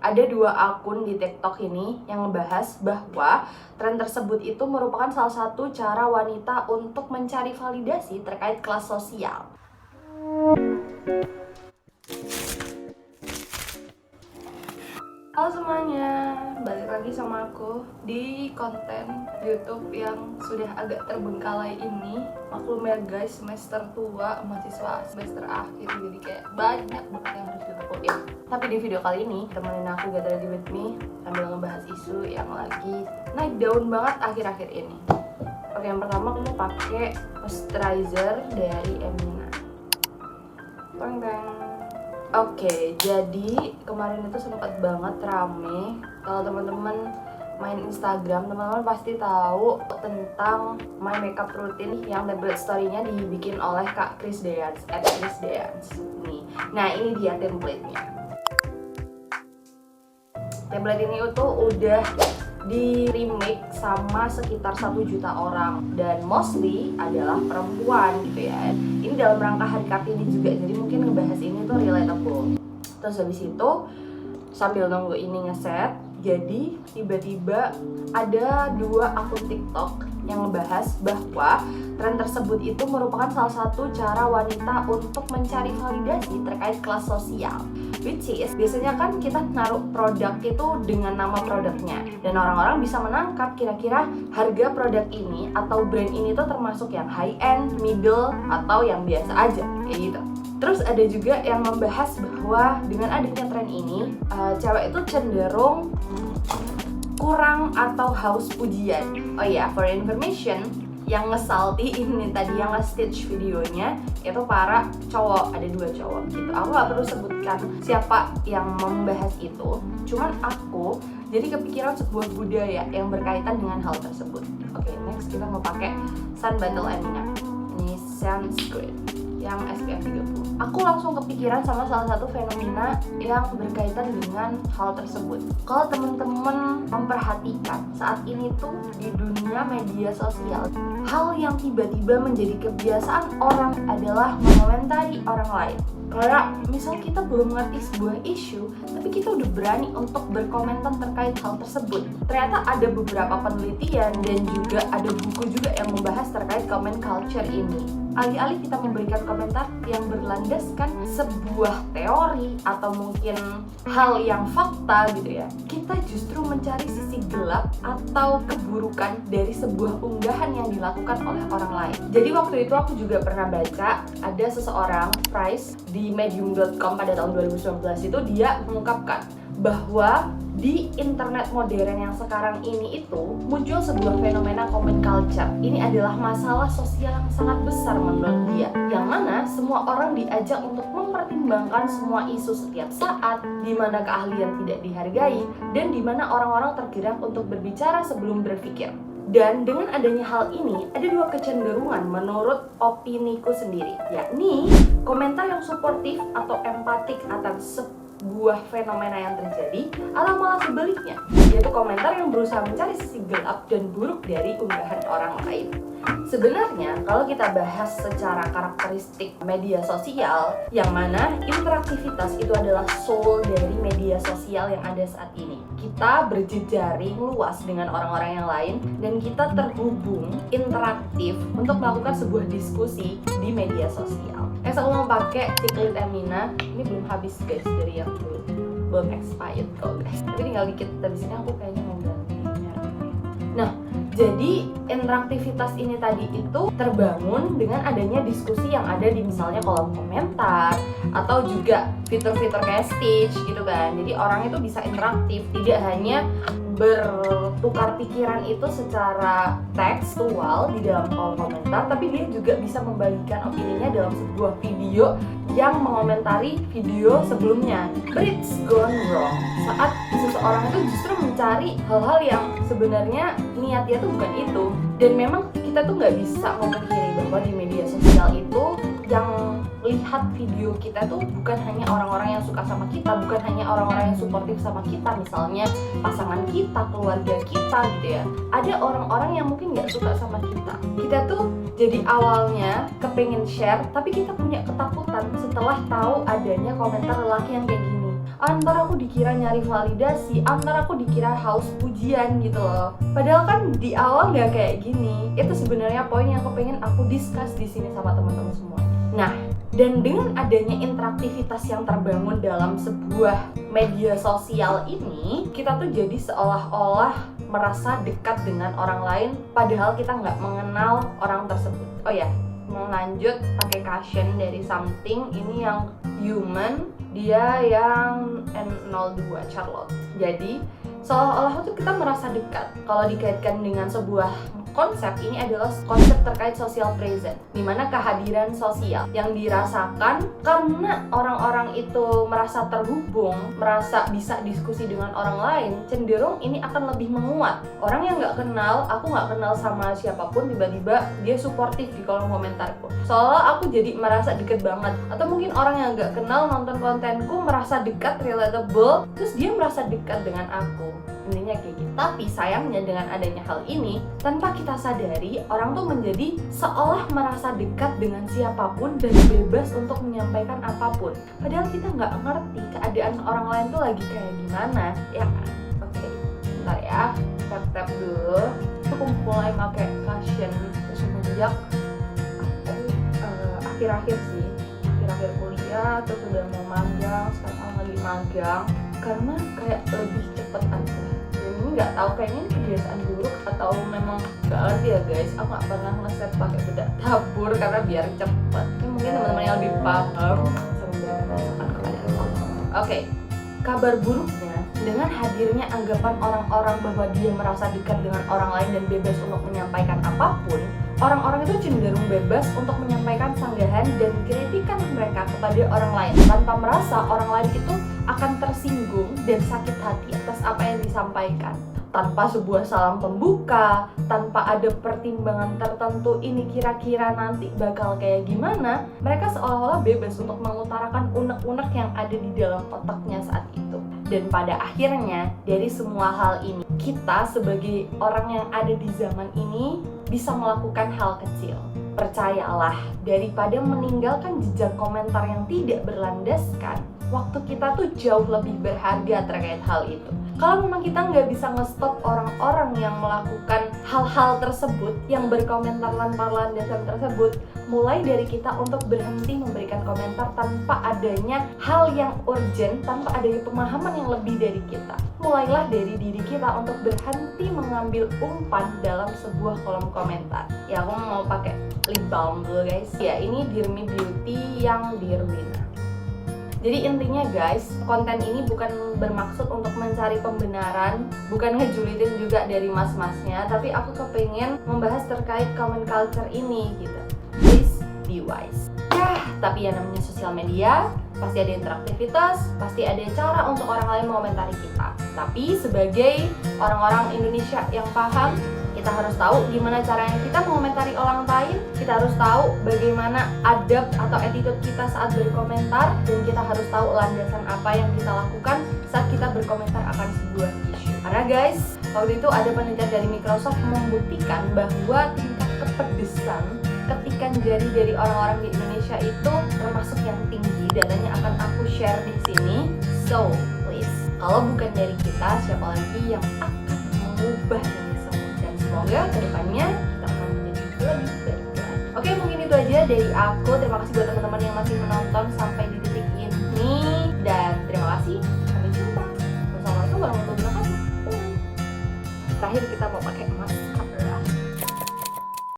Ada dua akun di TikTok ini yang ngebahas bahwa tren tersebut itu merupakan salah satu cara wanita untuk mencari validasi terkait kelas sosial. Halo semuanya, balik lagi sama aku di konten YouTube yang sudah agak terbengkalai ini. Maklum ya guys, semester tua, mahasiswa semester akhir, jadi kayak banyak banget yang harus dilakuin. Tapi di video kali ini, temenin aku Get Ready With Me sambil ngebahas isu yang lagi naik daun banget akhir-akhir ini. Oke, yang pertama aku mau pakai moisturizer dari Emina. Teng-teng. Oke, jadi kemarin itu sempat banget rame. Kalau teman-teman main Instagram, teman-teman pasti tahu tentang My Makeup Routine yang template story-nya dibikin oleh Kak Chris Dance, @chrisdance. Nih, nah ini dia template-nya. Template ini tuh udah di remake sama sekitar 1 juta orang dan mostly adalah perempuan gitu ya. Ini dalam rangka Hari Kartini juga, jadi mungkin ngebahas ini tuh relatable. Terus habis itu sambil nunggu ini ngeset, jadi tiba-tiba ada 2 akun TikTok yang ngebahas bahwa tren tersebut itu merupakan salah satu cara wanita untuk mencari validasi terkait kelas sosial. Which is, biasanya kan kita naruh produk itu dengan nama produknya, dan orang-orang bisa menangkap kira-kira harga produk ini atau brand ini tuh termasuk yang high end, middle, atau yang biasa aja, kayak gitu. Terus ada juga yang membahas bahwa dengan adanya tren ini, cewek itu cenderung kurang atau haus pujian. Oh ya, for information, yang ngesalty ini tadi yang nge-stitch videonya itu para cowok, ada 2 cowok gitu. Aku gak perlu sebutkan siapa yang membahas itu, cuman aku jadi kepikiran sebuah budaya yang berkaitan dengan hal tersebut. Oke, next kita mau pakai Sun Battle Emina. Ini sunscreen yang SPF 30. Aku langsung kepikiran sama salah satu fenomena yang berkaitan dengan hal tersebut. Kalau teman-teman memperhatikan saat ini tuh di dunia media sosial, hal yang tiba-tiba menjadi kebiasaan orang adalah mengomentari orang lain. Kayak misal kita belum mengerti sebuah isu, tapi kita udah berani untuk berkomentar terkait hal tersebut. Ternyata ada beberapa penelitian dan juga ada buku juga yang membahas terkait comment culture ini. Alih-alih kita memberikan komentar yang berlandaskan sebuah teori atau mungkin hal yang fakta gitu ya, kita justru mencari sisi gelap atau keburukan dari sebuah unggahan yang dilakukan oleh orang lain. Jadi waktu itu aku juga pernah baca ada seseorang, Price, di medium.com pada tahun 2019 itu dia mengungkapkan bahwa di internet modern yang sekarang ini itu muncul sebuah fenomena comment culture. Ini adalah masalah sosial yang sangat besar menurut dia, yang mana semua orang diajak untuk mempertimbangkan semua isu setiap saat, di mana keahlian tidak dihargai dan di mana orang-orang tergerak untuk berbicara sebelum berpikir. Dan dengan adanya hal ini, ada 2 kecenderungan menurut opiniku sendiri, yakni komentar yang suportif atau empatik atas sebuah fenomena yang terjadi, atau malah sebaliknya, yaitu komentar yang berusaha mencari sisi gelap dan buruk dari unggahan orang lain. Sebenarnya kalau kita bahas secara karakteristik media sosial, yang mana interaktivitas itu adalah soul dari media sosial yang ada saat ini. Kita berjejaring luas dengan orang-orang yang lain dan kita terhubung interaktif untuk melakukan sebuah diskusi di media sosial. Aku mau pakai Secret Emina, ini belum habis guys, dari yang dulu belum expired kok guys, tapi tinggal dikit. Habis ini aku kayaknya mau ganti merek. Nah, jadi interaktivitas ini tadi itu terbangun dengan adanya diskusi yang ada di misalnya kolom komentar atau juga fitur-fitur kayak Stitch gitu kan. Jadi orang itu bisa interaktif, tidak hanya bertukar pikiran itu secara tekstual di dalam kolom komentar, tapi dia juga bisa membagikan opininya dalam sebuah video yang mengomentari video sebelumnya. But it's gone wrong saat seseorang itu justru mencari hal-hal yang sebenarnya niatnya tuh bukan itu. Dan memang kita tuh nggak bisa memungkiri bahwa di media sosial itu yang lihat video kita tuh bukan hanya orang-orang yang suka sama kita, bukan hanya orang-orang yang suportif sama kita, misalnya pasangan kita, keluarga kita gitu ya. Ada orang-orang yang mungkin nggak suka sama kita. Kita tuh jadi awalnya kepengen share, tapi kita punya ketakutan setelah tahu adanya komentar lelaki yang kayak gini. Antara aku dikira nyari validasi, antara aku dikira haus pujian gitu loh. Padahal kan di awal nggak kayak gini. Itu sebenarnya poin yang aku pengen aku discuss di sini sama teman-teman semua. Nah, dan dengan adanya interaktivitas yang terbangun dalam sebuah media sosial ini, kita tuh jadi seolah-olah merasa dekat dengan orang lain, padahal kita nggak mengenal orang tersebut. Oh ya, mau lanjut pakai caption dari something, ini yang human, dia yang N02 Charlotte. Jadi seolah-olah tuh kita merasa dekat. Kalau dikaitkan dengan sebuah konsep, ini adalah konsep terkait social present, dimana kehadiran sosial yang dirasakan karena orang-orang itu merasa terhubung, merasa bisa diskusi dengan orang lain, cenderung ini akan lebih menguat. Orang yang nggak kenal, aku nggak kenal sama siapapun, tiba-tiba dia suportif di kolom komentarku, soalnya aku jadi merasa deket banget. Atau mungkin orang yang nggak kenal nonton kontenku merasa dekat, relatable, terus dia merasa dekat dengan aku. Intinya kayak gitu. Tapi sayangnya dengan adanya hal ini, tanpa kita sadari, orang tuh menjadi seolah merasa dekat dengan siapapun dan bebas untuk menyampaikan apapun. Padahal kita nggak ngerti keadaan orang lain tuh lagi kayak gimana, ya kan? Oke, bentar ya, tap dulu. Aku mulai pakai caption semenjak aku akhir-akhir kuliah, terus udah mau magang, sekarang lagi magang. Karena kayak lebih cepet aja. Dan ini nggak tahu, kayaknya ini kebiasaan buruk atau memang nggak ngerti ya guys. Aku nggak pernah ngeset pakai bedak tabur karena biar cepet. Ini mungkin teman-teman yang lebih paham sering merasakan keadaan aku. Oke, kabar buruknya dengan hadirnya anggapan orang-orang bahwa dia merasa dekat dengan orang lain dan bebas untuk menyampaikan apapun, orang-orang itu cenderung bebas untuk menyampaikan sanggahan dan kritikan mereka kepada orang lain tanpa merasa orang lain itu akan tersinggung dan sakit hati atas apa yang disampaikan. Tanpa sebuah salam pembuka, tanpa ada pertimbangan tertentu ini kira-kira nanti bakal kayak gimana, mereka seolah-olah bebas untuk mengutarakan unek-unek yang ada di dalam otaknya saat itu. Dan pada akhirnya, dari semua hal ini, kita sebagai orang yang ada di zaman ini bisa melakukan hal kecil. Percayalah, daripada meninggalkan jejak komentar yang tidak berlandaskan, waktu kita tuh jauh lebih berharga terkait hal itu. Kalau memang kita nggak bisa nge-stop orang-orang yang melakukan hal-hal tersebut, yang berkomentar tanpa landasan tersebut, mulai dari kita untuk berhenti memberikan komentar tanpa adanya hal yang urgent, tanpa adanya pemahaman yang lebih dari kita. Mulailah dari diri kita untuk berhenti mengambil umpan dalam sebuah kolom komentar. Ya, aku mau pakai lip balm dulu guys. Ya, ini Dear Me Beauty yang Dear Wina. Jadi intinya guys, konten ini bukan bermaksud untuk mencari pembenaran, bukan ngejulitin juga dari mas-masnya, tapi aku kepengen membahas terkait comment culture ini gitu. Please be wise. Ya, tapi yang namanya sosial media, pasti ada interaktivitas, pasti ada cara untuk orang lain mengomentari kita. Tapi sebagai orang-orang Indonesia yang paham, kita harus tahu gimana caranya kita mengomentari orang lain, kita harus tahu bagaimana adab atau attitude kita saat berkomentar, dan kita harus tahu landasan apa yang kita lakukan saat kita berkomentar akan sebuah isu. Karena guys, waktu itu ada penelitian dari Microsoft membuktikan bahwa tingkat kepedesan ketikan jari dari orang-orang di Indonesia itu termasuk yang tinggi. Datanya akan aku share di sini. So, please, kalau bukan dari kita, siapa lagi yang akan mengubah ini semua? Dan semoga kedepannya kita akan menjadi lebih baik lagi. Oke, mungkin itu aja dari aku. Terima kasih buat teman-teman yang masih menonton sampai di titik ini. Dan terima kasih. Sampai jumpa. Wassalamualaikum warahmatullahi wabarakatuh. Terakhir kita mau pakai masker.